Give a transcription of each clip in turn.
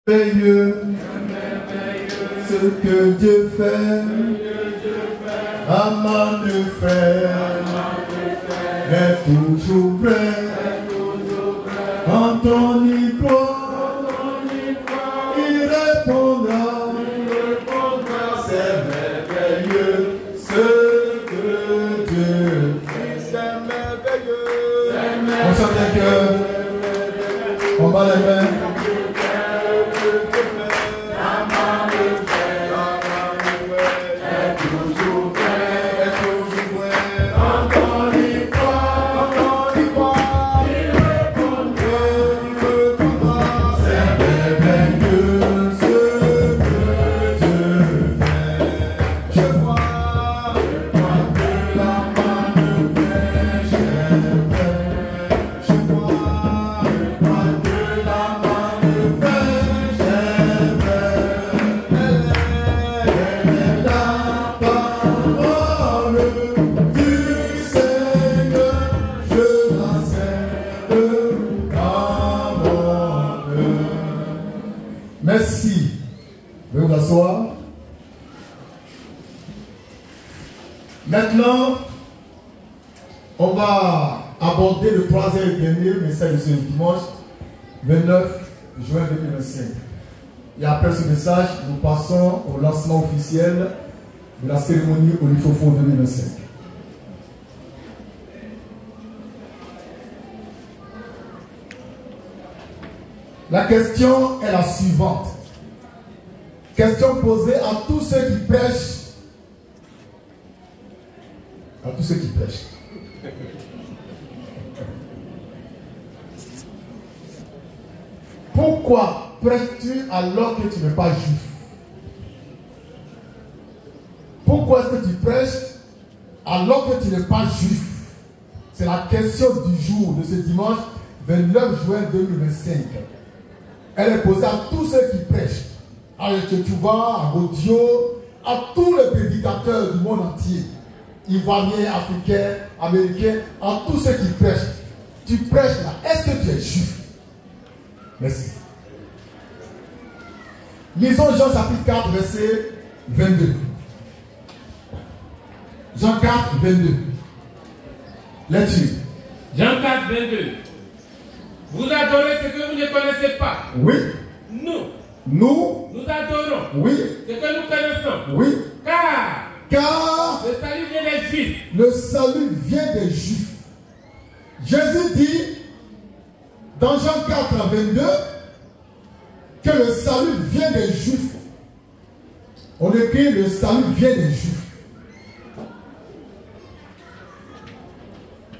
merveilleux, ce que Dieu fait, à de frère, est toujours vrai. Quand on y croit, il répondra, c'est merveilleux, ce que Dieu fait. C'est merveilleux. On chante un cœur, on bat les mains. Merci. Veuillez vous asseoir. Maintenant, on va aborder le troisième et dernier message de ce dimanche, 29 juin 2025. Et après ce message, nous passons au lancement officiel de la cérémonie Olifofo 2025. La question est la suivante. Question posée à tous ceux qui prêchent. À tous ceux qui prêchent. Pourquoi prêches-tu alors que tu n'es pas juif? Pourquoi est-ce que tu prêches alors que tu n'es pas juif? C'est la question du jour de ce dimanche 29 juin 2025. Elle est posée à tous ceux qui prêchent, à Etchouva, à Godio, à tous les prédicateurs du monde entier, Ivoiriens, Africains, Américains, à tous ceux qui prêchent. Tu prêches là, est-ce que tu es juif? Merci. Lisons Jean chapitre 4, verset 22. Jean 4, 22. Lecture. Jean 4, 22. Vous adorez ce que vous ne connaissez pas. Oui. Nous adorons. Oui. Ce que nous connaissons. Oui. Car le salut vient des Juifs. Le salut vient des Juifs. Jésus dit dans Jean 4, 22 que le salut vient des Juifs. On écrit le salut vient des Juifs.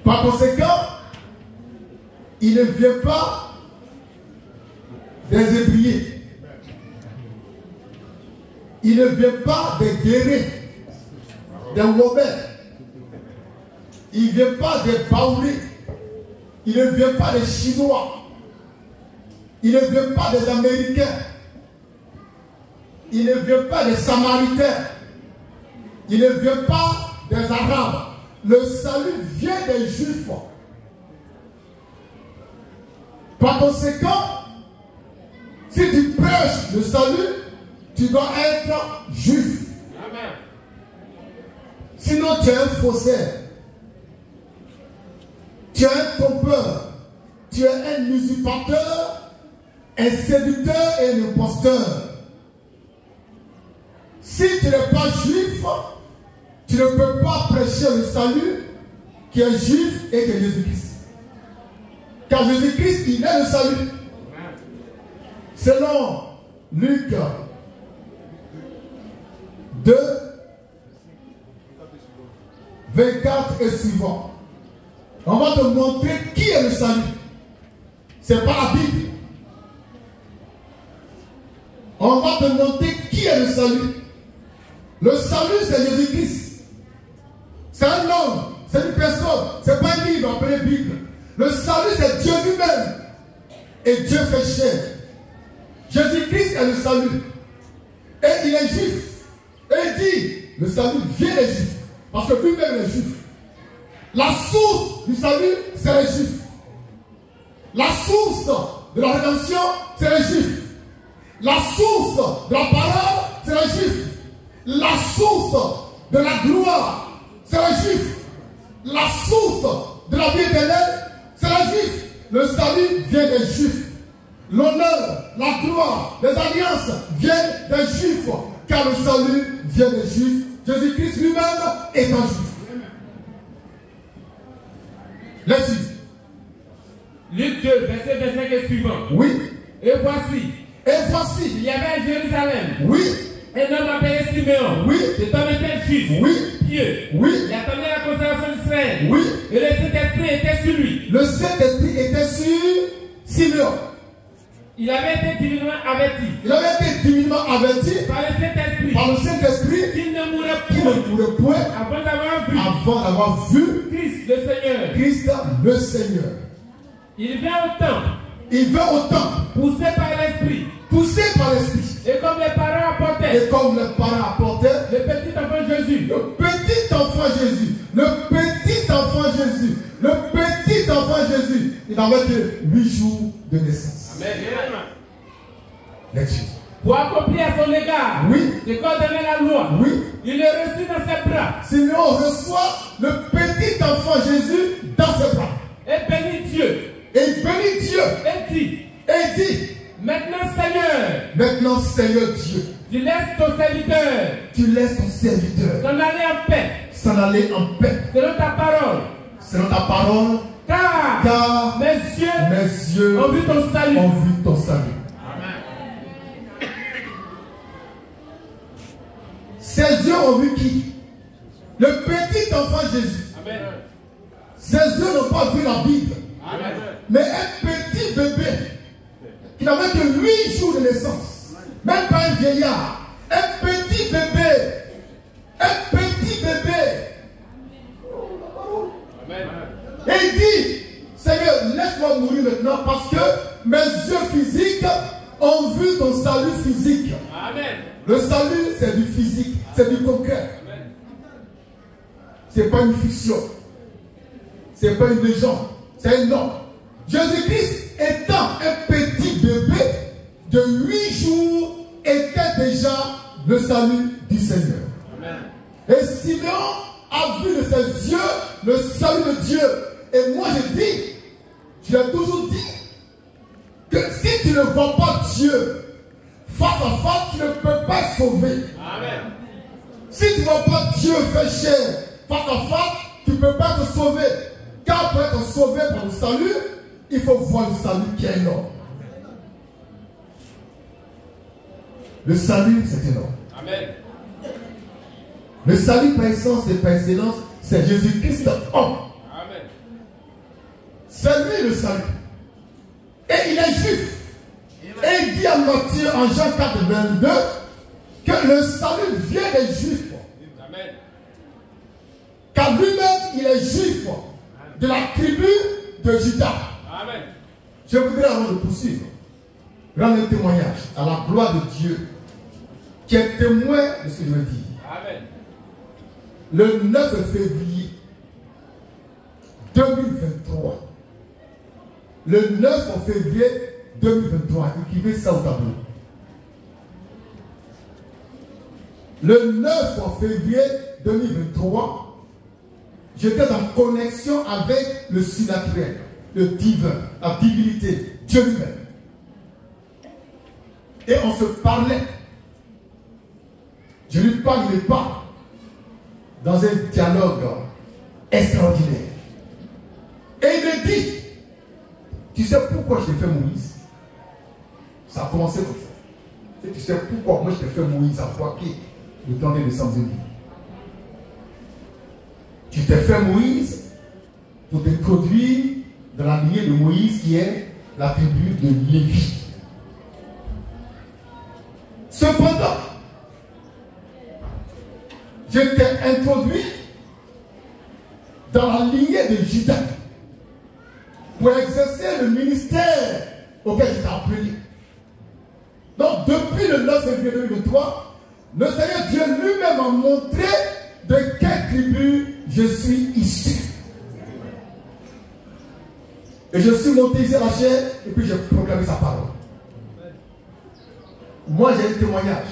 Par conséquent, il ne vient pas des Hébriers. Il ne vient pas des Guérés, des Robert. Il ne vient pas des Baoulés. Il ne vient pas des Chinois. Il ne vient pas des Américains. Il ne vient pas des Samaritains. Il ne vient pas des Arabes. Le salut vient des Juifs. Par conséquent, si tu prêches le salut, tu dois être juif. Amen. Sinon, tu es un faussaire. Tu es un trompeur. Tu es un usurpateur, un séducteur et un imposteur. Si tu n'es pas juif, tu ne peux pas prêcher le salut qui est juif et qui est Jésus-Christ. Car Jésus-Christ, il est le salut. Selon Luc 2, 24 et suivant. On va te montrer qui est le salut. Ce n'est pas la Bible. On va te montrer qui est le salut. Le salut, c'est Jésus-Christ. C'est un homme, c'est une personne. Ce n'est pas un livre appelé Bible. Le salut, c'est Dieu lui-même. Et Dieu fait chair. Jésus-Christ est le salut. Et il est juif. Et il dit, le salut vient des juifs. Parce que lui-même est juif. La source du salut, c'est les juifs. La source de la rédemption, c'est les juifs. La source de la parole, c'est les Juifs. La source de la gloire, c'est les Juifs. La source de la vie éternelle, c'est les Juifs. Le salut vient des Juifs. L'honneur, la gloire, les alliances viennent des Juifs. Car le salut vient des Juifs. Jésus-Christ lui-même est un Juif. Là-dessus. Luc 2, verset 25 et suivant. Oui. Et voici. Il y avait à Jérusalem. Oui. Un homme appelé Siméon. Oui. Cet homme était juif. Oui. Pieux. Oui. Il attendait la consolation d'Israël. Oui. Et le Saint-Esprit était sur lui. Le Saint-Esprit était sur Siméon. Il avait été divinement averti. Par le Saint-Esprit. Qu'il ne mourrait point. Avant d'avoir vu. Christ le Seigneur. Il vient au temple. Poussé par l'Esprit. Et comme les parents apportaient. Le petit enfant Jésus. Il avait que 8 jours de naissance. Amen. Pour accomplir à son égard. Oui. Ce qu'ordonnait la loi. Oui. Il le reçut dans ses bras. Siméon reçoit le petit enfant Jésus dans ses bras. Et bénit Dieu. Et dit. Maintenant Seigneur Dieu. Tu laisses ton serviteur. S'en aller en paix. Selon ta parole. Car mes yeux ont vu ton salut. Amen. Ses yeux ont vu qui? Le petit enfant Jésus. Amen. Ses yeux n'ont pas vu la Bible. Amen. Mais un petit bébé qui n'avait que 8 jours de naissance, même pas un vieillard, un petit bébé. Amen. Et il dit, Seigneur, laisse-moi mourir maintenant parce que mes yeux physiques ont vu ton salut physique. Amen. Le salut, c'est du physique, c'est du concret. Ce n'est pas une fiction. Ce n'est pas une légende. C'est un homme. Jésus-Christ étant un petit bébé de 8 jours était déjà le salut du Seigneur. Amen. Et Siméon a vu de ses yeux le salut de Dieu. Et moi je l'ai toujours dit, que si tu ne vois pas Dieu face à face, tu ne peux pas sauver. Amen. Si tu ne vois pas Dieu fait chair face à face, tu ne peux pas te sauver. Car pour être sauvé par le salut, il faut voir le salut qui est énorme. Le salut, c'est énorme. Amen. Le salut par essence et par excellence, c'est Jésus-Christ homme. Amen. C'est lui le salut. Et il est juif. Et il dit à Matthieu en Jean 4, 22 que le salut vient des juifs. Amen. Car lui-même, il est juif de la tribu de Juda. Amen. Je voudrais, avant de poursuivre, rendre un témoignage à la gloire de Dieu qui est témoin de ce que je veux dire. Amen. Le 9 février 2023, le 9 février 2023, écrivez ça au tableau. Le 9 février 2023, j'étais en connexion avec le surnaturel, le divin, la divinité, Dieu lui-même. Et on se parlait. Je lui parle, il me parle. Dans un dialogue extraordinaire. Et il me dit, tu sais pourquoi je t'ai fait Moïse? Ça a commencé comme ça. Tu sais pourquoi moi je t'ai fait Moïse à Poitiers le temps des descendus. Tu t'es fait Moïse pour t'introduire dans la lignée de Moïse qui est la tribu de Lévi. Cependant, je t'ai introduit dans la lignée de Juda pour exercer le ministère auquel je t'ai appelé. Donc, depuis le 9 février 2023, le Seigneur Dieu lui-même a montré de quelle tribu je suis issu. Et je suis monté ici à la chair et puis j'ai proclamé sa parole. Moi j'ai un témoignage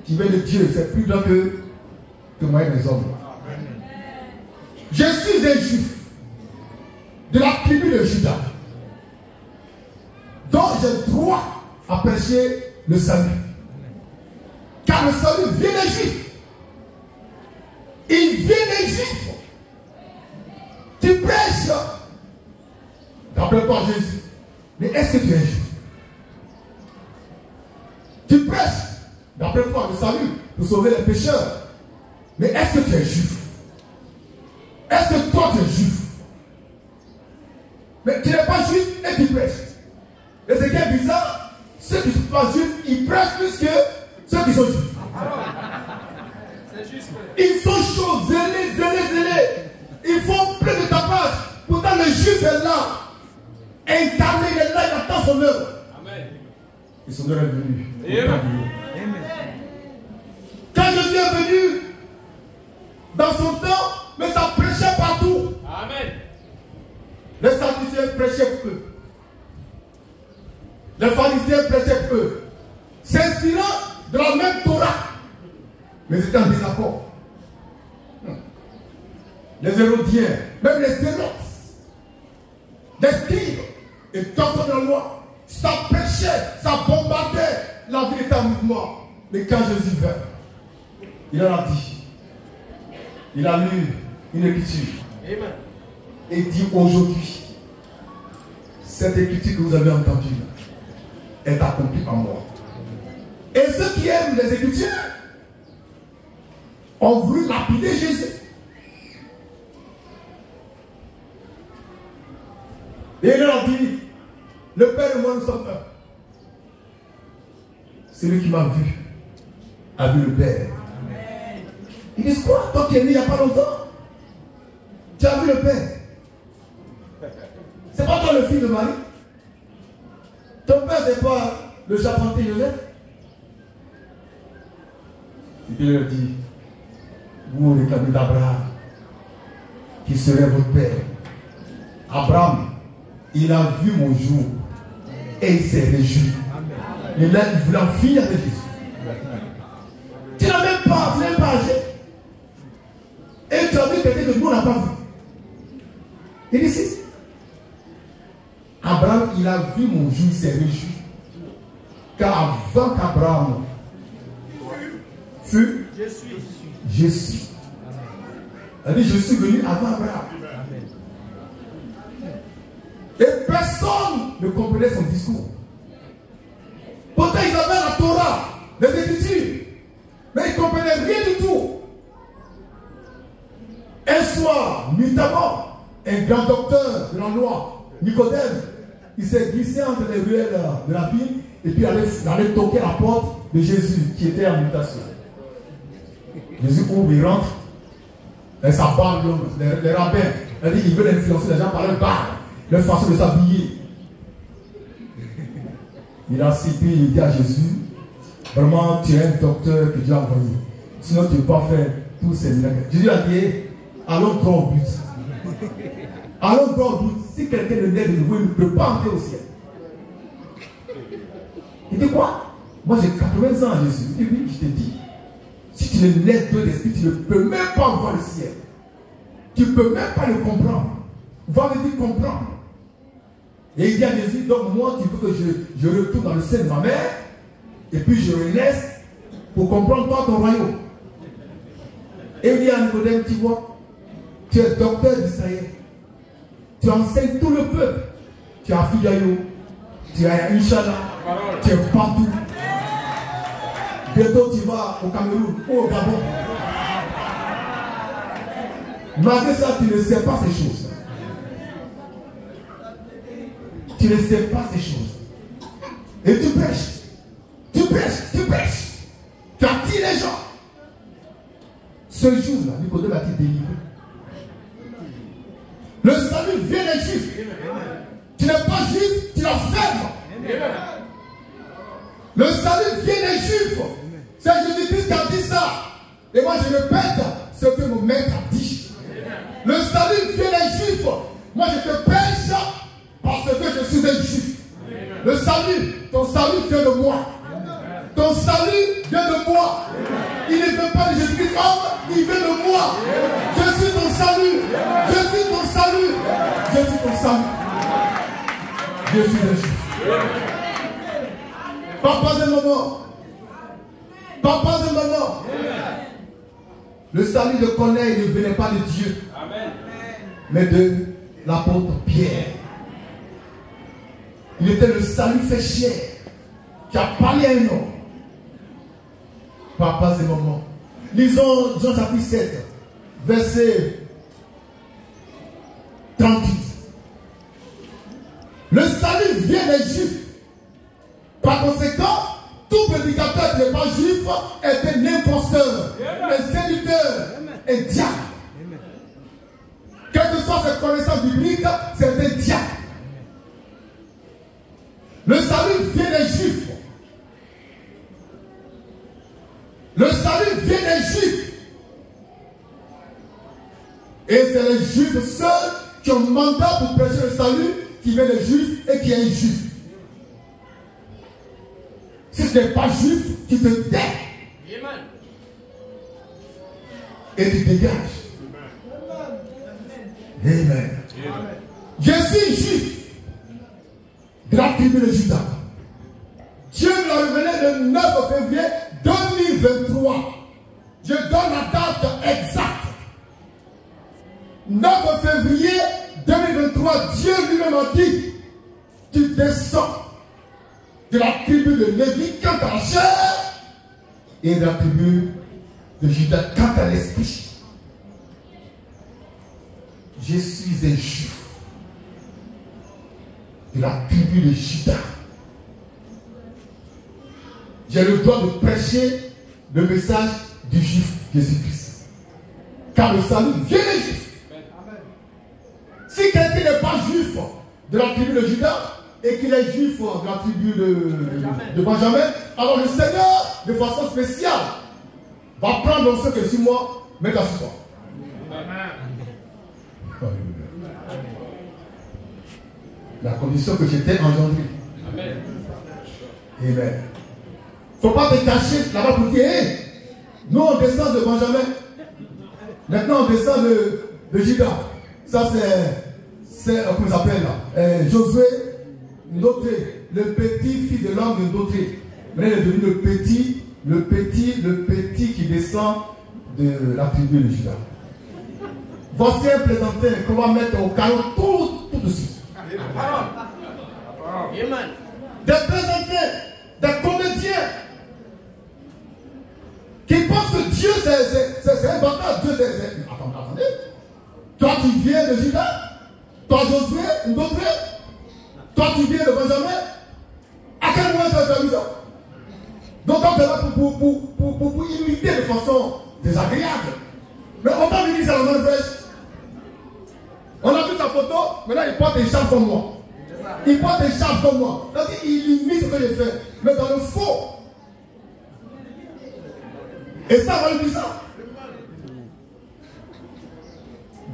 qui vient de Dieu, c'est plus grand que le témoignage des hommes. Je suis un juif de la tribu de Juda, donc j'ai droit à prêcher le salut. Car le salut vient des juifs. Il vient des juifs. Tu prêches. Rappelle-toi Jésus. Mais est-ce que tu es juif? Tu prêches. Rappelle-toi le salut pour sauver les pécheurs. Mais est-ce que tu es juif? Est-ce que toi tu es juif? Mais tu n'es pas juif et tu prêches. Et ce qui est bizarre, ceux qui ne sont pas juifs, ils prêchent plus que ceux qui sont juifs. Ils sont chauds, zélés. Ils font plus de tapage. Pourtant le juif est là. Incarné, il est là, il attend son œuvre. Et son œuvre est venue. Quand Jésus est venu, dans son temps, mais ça prêchait partout. Amen. Les Sadducéens prêchaient pour eux. Les pharisiens prêchaient pour eux. S'inspirant de la même Torah. Mais c'était en désaccord. Les Hérodiens, même les Zélotes, les scribes et docteurs de la loi, ça prêchait, ça bombardait. La vie était en mouvement. Mais quand Jésus vint, il en a dit, il a lu une écriture. Amen. Et dit aujourd'hui, cette écriture que vous avez entendue est accomplie en moi. Et ceux qui aiment les écritures ont voulu lapider Jésus. Et il leur dit, le Père et moi nous sommes un. Celui qui m'a vu a vu le Père. Amen. Ils disent quoi? Toi qui es né il n'y a pas longtemps, tu as vu le Père. C'est pas toi le fils de Marie. Ton père c'est pas le charpentier Joseph. Et puis il leur dit, vous les familles d'Abraham, qui serait votre père. Abraham, il a vu mon jour et il s'est réjoui. Et là, il voulait en finir avec Jésus. Tu n'as même pas âgé. Et tu as vu quelqu'un que nous n'a pas vu. Il dit ici, Abraham, il a vu mon jour, il s'est réjoui. Car avant qu'Abraham fût, je suis. Elle dit, je suis venu avant Abraham. Et personne ne comprenait son discours. Pourtant, ils avaient la Torah, les Écritures, mais ils ne comprenaient rien du tout. Un soir, nuitamment, un grand docteur de la loi, Nicodème, il s'est glissé entre les ruelles de la ville et puis il allait toquer la porte de Jésus qui était en mutation. Jésus ouvre, il rentre, et ça parle les rabbins. Elle dit, il veut influencer les gens par leur barbe, leur façon de s'habiller. Il a cité, il dit à Jésus, vraiment tu es un docteur que Dieu a envoyé. Sinon tu ne peux pas faire tous ces miracles. Jésus a dit, allons droit au but. Allons droit au but. Si quelqu'un ne naît de nouveau, il ne peut pas entrer au ciel. Il dit quoi? Moi j'ai 80 ans à Jésus. Il dit oui, je te dis. Si tu ne nais de l'esprit, tu ne peux même pas voir le ciel. Tu ne peux même pas le comprendre. Va me dire comprendre. Et il dit à Jésus, donc moi, tu veux que je retourne dans le sein de ma mère, et puis je renaisse pour comprendre toi ton royaume. Et il dit à Nicodème, tu vois, tu es docteur d'Israël. Tu enseignes tout le peuple. Tu es à Figayo, tu es à Inch'Allah, tu es partout. Bientôt tu vas au Cameroun ou au Gabon. Malgré ça, tu ne sais pas ces choses. Tu ne sais pas ces choses. Et tu prêches. Tu prêches. Tu prêches. Tu attires les gens. Ce jour-là, Nicodème a été délivré. Le salut vient des Juifs. Tu n'es pas juif, tu l'enfermes. Le salut vient des Juifs. C'est Jésus-Christ qui a dit ça. Et moi je répète ce que mon maître a dit. Le salut vient des Juifs. Moi je te prêche parce que je suis un Juif. Le salut, ton salut vient de moi. moi. Il ne veut pas de Jésus-Christ homme, il veut de moi. Je suis ton salut. Je suis ton salut. Je suis ton salut. Je suis le juif. Papa de maman. Papa de maman. Le salut de Corneille ne venait pas de Dieu, mais de l'apôtre Pierre. Il était le salut fait chair qui a parlé à un homme. Papa et maman. Lisons Jean chapitre 7, verset 38. Le salut vient des Juifs. Par conséquent, tout prédicateur qui n'est pas juif est un imposteur, un séducteur, un diable. Quelle que soit cette connaissance biblique, c'est un diable. Le salut vient des Juifs. Le salut vient des Juifs. Et c'est les Juifs seuls qui ont mandat pour prêcher le salut qui vient des Juifs et qui est un Juif. Si tu n'es pas juif, tu te tais. Et tu dégages. Amen. Je suis juif de la tribu de Juda. Dieu me l'a révélé le 9 février 2023. Je donne la date exacte. 9 février 2023, Dieu lui-même a dit, tu descends de la tribu de Lévi quant à la chair et de la tribu de Juda quant à l'esprit. Je suis un juif de la tribu de Juda. J'ai le droit de prêcher le message du juif Jésus-Christ. Car le salut vient des juifs. Si quelqu'un n'est pas juif de la tribu de Juda, et qu'il est juif de la tribu de Benjamin, alors le Seigneur, de façon spéciale, va prendre dans ce que 6 mois, mettre à 6 mois. La condition que j'étais engendré. Amen. Il ne faut pas te cacher là-bas pour dire, hey, nous on descend de Benjamin, maintenant on descend de Juda. Ça c'est comment ça s'appelle là, Josué Noté, le petit fils de l'homme de Noté. Maintenant il est devenu le petit qui descend de la tribu de Juda. Voici un plaisantin qu'on va mettre au carreau tout de suite. Des plaisantins, des comédiens qui pensent que Dieu c'est un bâtard. Dieu c'est. Attendez. Toi tu viens de Juda, toi Josué, une autre. Toi tu viens de Benjamin. À quel moment tu as fait ça? Donc on est là pour imiter de façon désagréable. Mais on va lui dire ça la main fraîche. On a vu sa photo, maintenant il porte des charmes comme moi. Il porte des charmes comme moi. Donc il imite ce que j'ai fait. Mais dans le faux. Et ça va lui dire ça.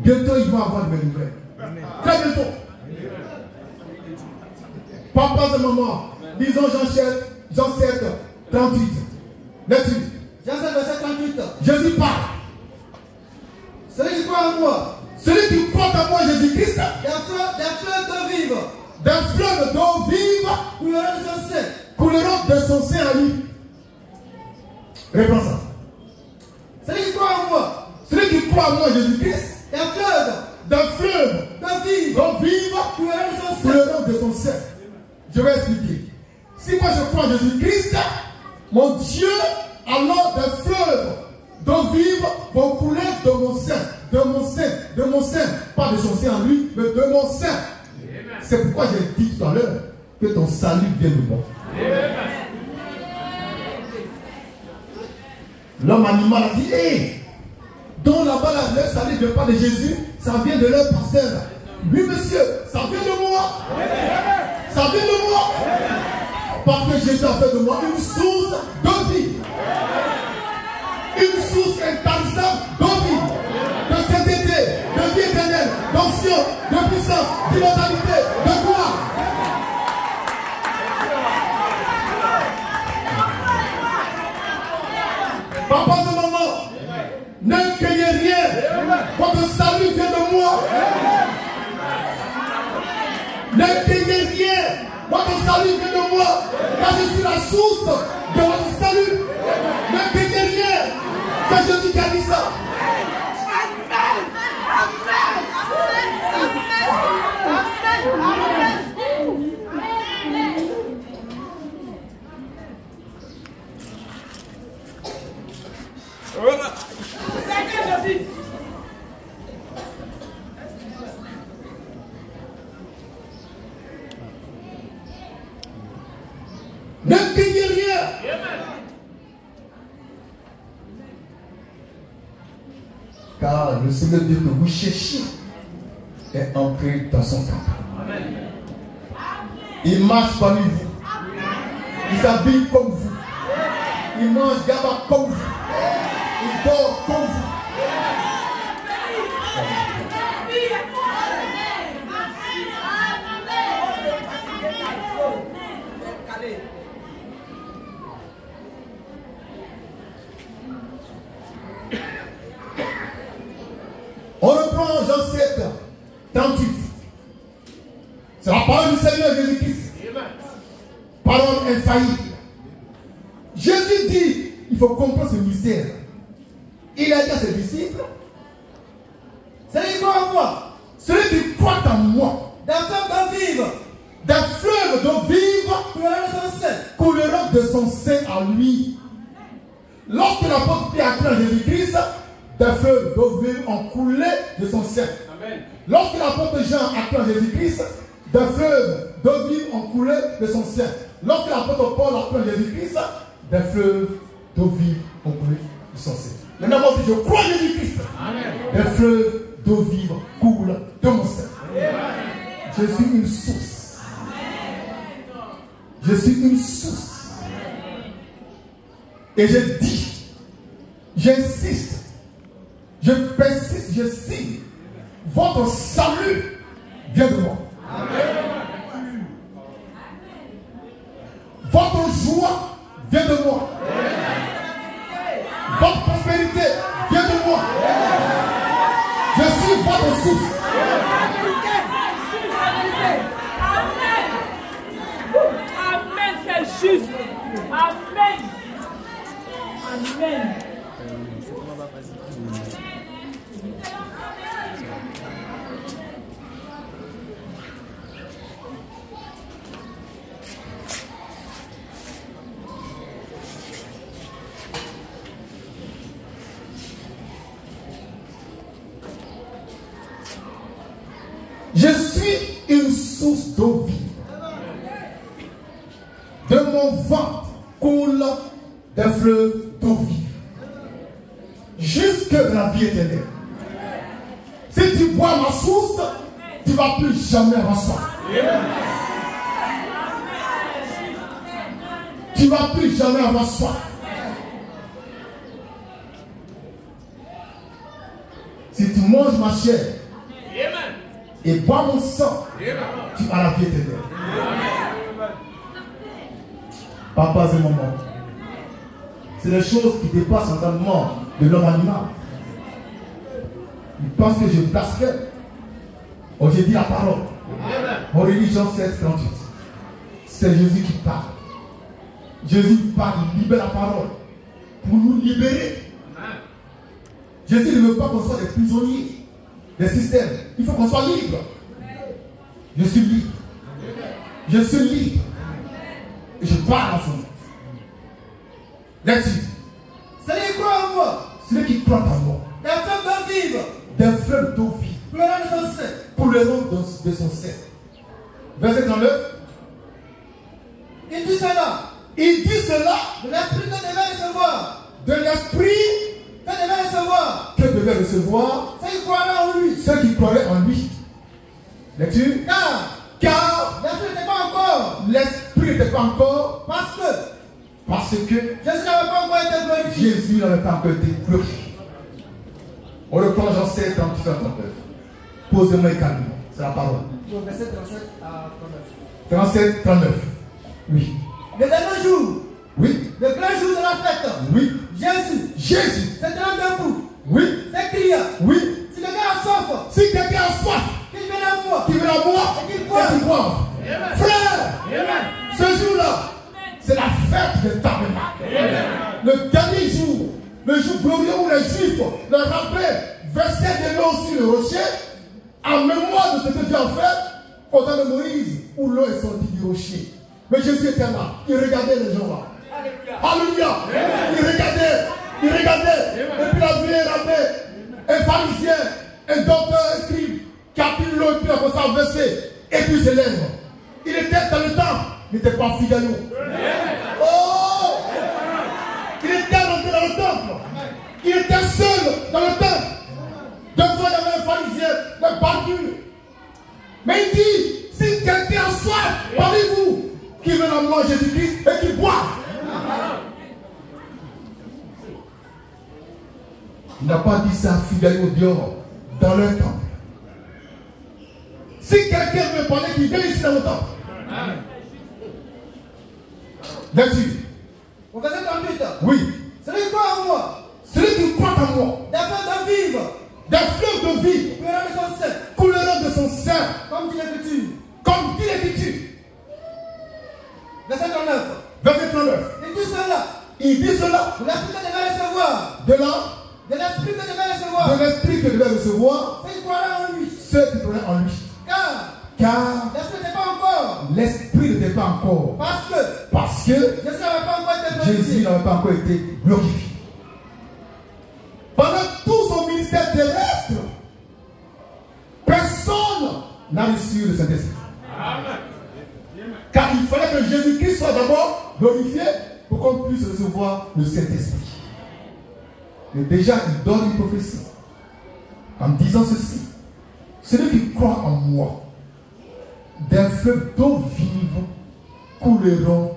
Bientôt ils vont avoir de mes nouvelles. Très bientôt. Papa et maman, lisons Jean 7, 38. Lecture. Jean 7, verset 38. Jésus parle. Celui qui croit en moi. Celui qui croit en moi, Jésus-Christ. Des fleuves d'eau vive. Des fleuves d'eau vive. Couleront de son sein. Couleront de son sein à lui. Réponds ça. Celui qui croit en moi. Celui qui croit en moi, Jésus-Christ. Des fleuves d'eau vive. Couleront de son sein. Je vais expliquer. Si moi je crois en Jésus-Christ, mon Dieu, alors des fleuves d'eau vive vont couler de mon sein. De mon sein. Pas de son sein en lui, mais de mon sein. C'est pourquoi j'ai dit tout à l'heure que ton salut vient de moi. L'homme animal a dit, hé, donc là-bas, le salut ne vient pas de Jésus, ça vient de leur pasteur. Oui, monsieur, ça vient de moi. Ça vient de moi. Parce que Jésus a fait de moi une source de vie. Une source intarissable de vie, de sainteté, de vie éternelle, d'onction, de puissance, d'immortalité, de gloire. source de votre salut. Ne craignez rien. C'est Jésus qui a dit ça. Ne craignez rien. Car le Seigneur Dieu que vous cherchez est entré dans son temple. Il marche parmi vous. Il s'habille comme vous. Il mange gaba comme vous. Il dort comme vous. On reprend Jean 7, 38. C'est la parole du Seigneur Jésus-Christ. Parole infaillible. Jésus dit, il faut comprendre ce mystère. Il a dit à ses disciples, celui qui croit en moi, celui qui croit en moi, d'un fleuve d'eau vive couleront de son sein à lui. Lorsque l'apôtre Pierre a cru en Jésus-Christ, des fleuves d'eau vive ont coulé de son sein. Lorsque l'apôtre Jean a cru en Jésus-Christ, des fleuves d'eau vive ont coulé de son sein. Lorsque l'apôtre Paul a cru en Jésus-Christ, des fleuves d'eau vive ont coulé de son sein. Maintenant, moi, si je crois en Jésus-Christ, des fleuves d'eau vive coulent de mon sein. Je suis une source. Je suis une source. Et je dis, j'insiste, je persiste, je signe, votre salut vient de moi. Votre joie vient de moi. Votre prospérité vient de moi. Je suis votre source. Amen, c'est juste. Amen. Amen. Je suis une source d'eau vive. De mon ventre coule des fleuves d'eau vive. Jusque la vie éternelle. Si tu bois ma source, tu ne vas plus jamais avoir soif. Tu ne vas plus jamais avoir soif. Si tu manges ma chair et bois mon sang, tu as la vie éternelle. Papa et maman, c'est des choses qui dépassent l'entendement de l'homme animal. Il pense que je blasphème. Oh, j'ai dit la parole. On relit Jean 7, 38. C'est Jésus qui parle. Jésus parle, il libère la parole pour nous libérer. Jésus ne veut pas qu'on soit des prisonniers des systèmes. Il faut qu'on soit libre. Je suis libre. Je suis libre. Et je parle en son nom. Là-dessus. Celui qui croit en moi. Celui qui croit en moi. Des fleuves d'eau vive. Des fleuves d'eau vive. Couleront de son sein. Couleront de son sein. Verset 39. Il dit cela. Il dit cela. De l'esprit que devait recevoir. De l'esprit que devait recevoir. Que devait recevoir. Ceux qui croiraient en lui. Ceux qui croiraient en lui. Lecture. Car l'esprit n'était pas encore. L'esprit n'était pas encore. Parce que Jésus n'avait pas encore été glorifié. Jésus n'avait pas encore été glorifié. On reprend Jean 7, 38 à 39. Posez-moi calmement. C'est la parole. Verset 37 à 39. 37, 39. Oui. Le dernier jour. Oui. Le grand jour de la fête. Oui. Jésus. Se tenant debout. Oui. S'écria. Oui. Si quelqu'un a soif. Si quelqu'un a soif. Qu'il vienne à moi. Qu'il vienne à moi. Et qu'il boive. Frère. Ce jour-là, c'est la fête des tabernacles. Le dernier jour, le jour glorieux où les Juifs, le rabbin, versaient de l'eau sur le rocher, en mémoire de ce que Dieu a fait au temps de Moïse, où l'eau est sortie du rocher. Mais Jésus était là, il regardait les gens là. Alléluia. Il regardait. Et puis la vie est rabbin, un pharisien, un docteur, un scribe, qui a pris l'eau et puis a commencé à verser. Et puis ses lèvres. Il était dans le temple, il n'était pas fidèle. Oh! Il était rentré dans le temple. Il était seul dans le temple. Devant, il y avait un pharisien, un barbu. Mais il dit, si quelqu'un a soif parmi vous, qui veut la mort Jésus-Christ et qui boit. Il n'a pas dit ça fidèle au dehors, dans le temple. Si quelqu'un veut parler, qu'il vienne ici dans le temple. Là-dessus. Au verset 38. Oui. Celui qui croit en moi. Celui qui croit en moi. Des fleuves de vivre. Des fleuves de vie. Couleront de son sein. Couleront de son sein. Comme dit l'Écriture. Comme dit l'Écriture. Verset 39. Verset 39. Il dit cela. Il dit cela. De l'esprit que devait recevoir. De là. De l'esprit que devait recevoir. De l'esprit que devait recevoir. Ceux qui croiraient en lui. Ceux qui croiraient en lui. Car l'esprit n'était pas encore. L'esprit n'était pas encore. Parce que Jésus n'avait pas encore été glorifié. Pendant tout son ministère terrestre, personne n'a reçu le Saint-Esprit. Car il fallait que Jésus-Christ soit d'abord glorifié pour qu'on puisse recevoir le Saint-Esprit. Et déjà, il donne une prophétie en disant ceci: celui qui croit en moi, des fleuves d'eau vive couleront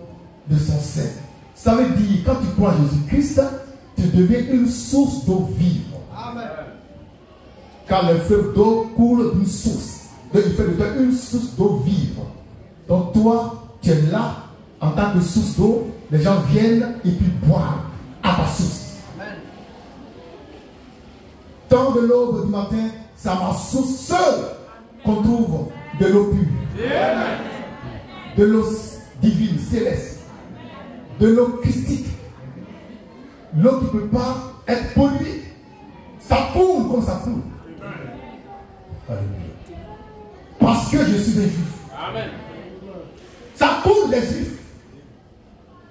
de son sein. Ça veut dire, quand tu crois en Jésus-Christ, tu deviens une source d'eau vive. Amen. Car les fleuves d'eau coulent d'une source. Donc il fait de toi une source d'eau vive. Donc toi, tu es là en tant que source d'eau. Les gens viennent et puis boivent à ta source. Amen. Tant de l'aube du matin, c'est à ma source seule qu'on trouve de l'eau pure. Amen. De l'eau divine, céleste. De l'eau christique. L'eau qui ne peut pas être polluée. Ça coule comme ça coule. Alléluia. Parce que je suis un juif. Amen. Ça coule des juifs.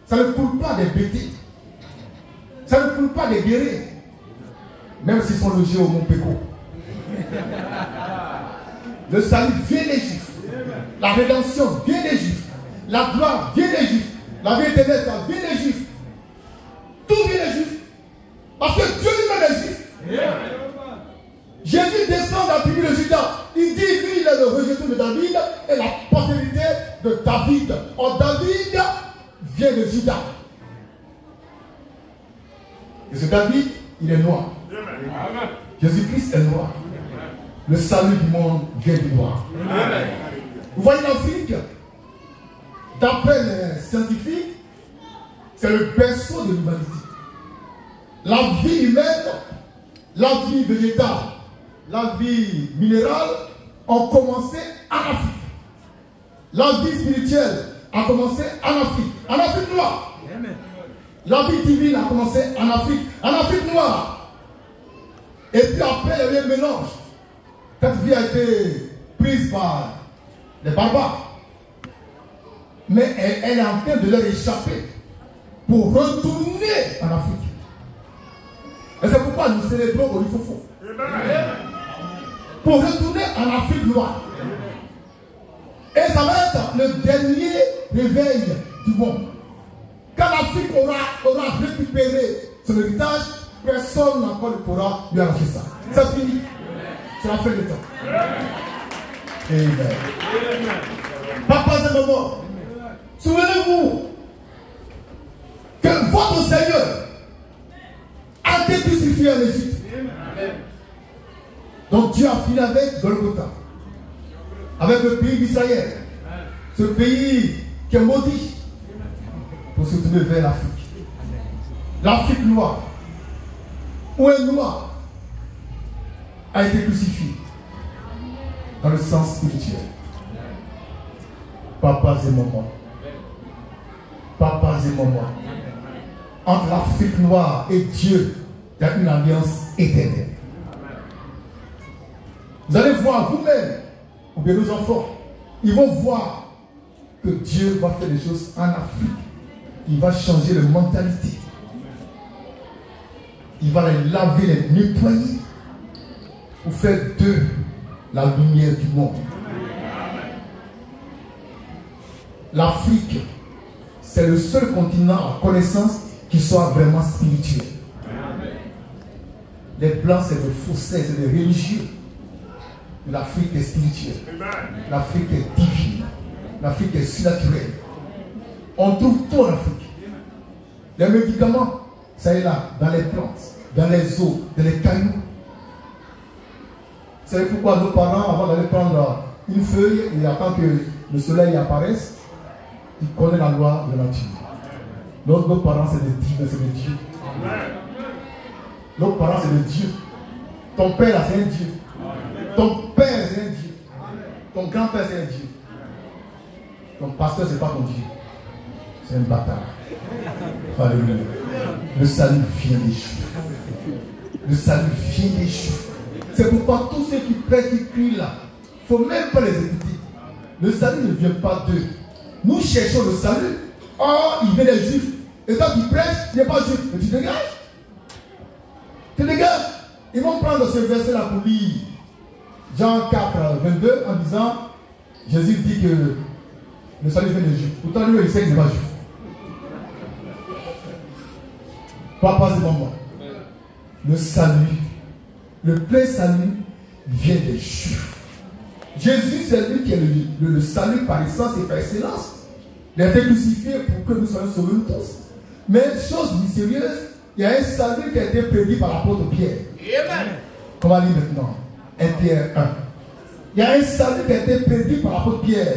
Ça ne coule pas des bêtés. Ça ne coule pas des guerriers. Même s'ils sont logés au Mont Péco. Le salut vient des juifs. La rédemption vient des juifs. La gloire vient des juifs. La vie éternelle vient des juifs. Tout vient des juifs. Parce que Dieu lui-même est juif. Jésus descend dans la tribu de Juda. Il dit, lui, il est le rejeté de David et la postérité de David. Or, David vient de Juda. Et ce David, il est noir. Jésus-Christ est noir. Le salut du monde vient du noir. Vous voyez l'Afrique, d'après les scientifiques, c'est le berceau de l'humanité. La vie humaine, la vie végétale, la vie minérale ont commencé en Afrique. La vie spirituelle a commencé en Afrique noire. La vie divine a commencé en Afrique noire. Et puis après, il y a eu un mélange. Cette vie a été prise par les barbares. Mais elle est en train de leur échapper pour retourner en Afrique. Et c'est pourquoi nous célébrons au Lifofo. Pour retourner en Afrique noire. Et ça va être le dernier réveil du monde. Quand l'Afrique aura récupéré son héritage, personne encore ne pourra lui arracher ça. C'est fini. C'est la fin du temps. Amen. Papa et maman, souvenez-vous que votre Seigneur a été crucifié en Égypte. Donc Dieu a fini avec Golgotha, avec le pays d'Israël, ce pays qui est maudit, pour se tourner vers l'Afrique. L'Afrique noire, où un noir a été crucifié dans le sens spirituel. Papas et mamans, Papas et mamans, entre l'Afrique noire et Dieu, il y a une alliance éternelle. Vous allez voir vous-même, ou bien nos enfants, ils vont voir que Dieu va faire des choses en Afrique. Il va changer leur mentalité. Il va les laver, les nettoyer pour faire d'eux la lumière du monde. L'Afrique, c'est le seul continent à connaissance qui soit vraiment spirituel. Les Blancs, c'est des faussaires, c'est des religieux. L'Afrique est spirituelle. L'Afrique est divine. L'Afrique est surnaturelle. On trouve tout en Afrique. Les médicaments, ça est là, dans les plantes, dans les eaux, dans les cailloux. Vous savez pourquoi nos parents, avant d'aller prendre une feuille et attendre que le soleil apparaisse, ils connaissent la loi de la nature. Nos parents, c'est des divins, c'est des dieux. Nos parents, c'est des dieux. Ton père, c'est un dieu. Ton père, c'est un dieu. Ton grand-père, c'est un dieu. Ton pasteur, c'est pas ton dieu. C'est un bâtard. Alléluia. Le salut vient des Juifs. Le salut vient des Juifs. C'est pourquoi tous ceux qui prêchent, qui crient là, il ne faut même pas les écouter. Le salut ne vient pas d'eux. Nous cherchons le salut. Or, il vient des Juifs. Et toi qui prêches, il n'est pas juif. Mais tu dégages. Tu dégages. Ils vont prendre ce verset-là pour lire Jean 4, 22 en disant, Jésus dit que le salut vient des Juifs. Pourtant, lui, il sait qu'il n'est pas juif. Papa et maman, le salut, le plein salut vient des Juifs. Jésus, c'est lui qui est le salut par essence et par excellence. Il a été crucifié pour que nous soyons sauvés tous. Mais chose mystérieuse, il y a un salut qui a été prédit par l'apôtre Pierre. Amen. On va lire maintenant 1 Pierre 1. Il y a un salut qui a été prédit par l'apôtre Pierre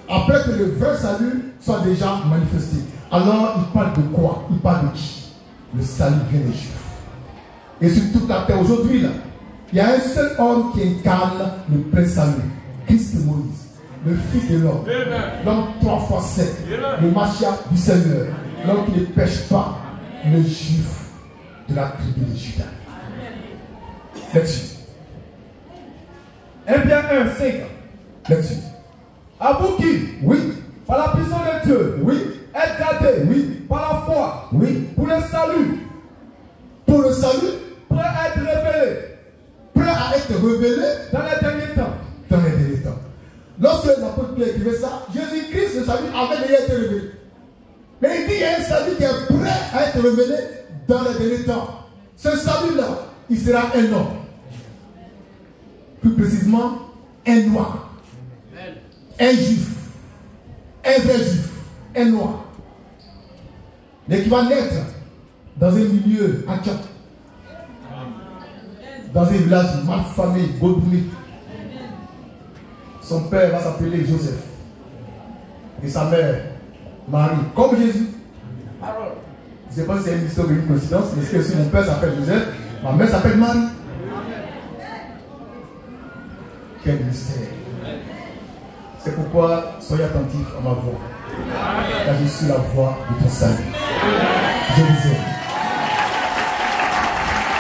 après que le vrai salut soit déjà manifesté. Alors il parle de quoi? Il parle de qui? Le salut vient des Juifs. Et sur toute la terre aujourd'hui, là, il y a un seul homme qui incarne le plein salut. Christ Moïse, le Fils de l'homme, l'homme 3 fois 7, le Machia du Seigneur, l'homme qui ne pêche pas, le Juif de la tribu de Juda. Lecture. 1 Pierre 1, 5. Lecture. À vous qui, oui, par la puissance de Dieu, oui, êtes gardés, oui, par la foi, oui, pour le salut, pour le salut, prêt à être révélé, prêt à être révélé dans les derniers temps. Dans les derniers temps. Lorsque l'apôtre Pierre écrivait ça, Jésus-Christ, le salut, avait déjà été révélé. Mais il dit qu'il y a un salut qui est prêt à être révélé dans les derniers temps. Ce salut-là, il sera un homme. Plus précisément, un noir. Un juif. Un vrai juif. Un noir. Mais qui va naître dans un milieu à Tchad. Dans un village malfamé, Godouni. Son père va s'appeler Joseph. Et sa mère, Marie. Comme Jésus. Je ne sais pas si c'est une histoire ou une coïncidence, mais c'est que mon père s'appelle Joseph, ma mère s'appelle Marie. Quel mystère. C'est pourquoi soyez attentifs à ma voix. Car je suis la voix de ton salut. Je vous aime.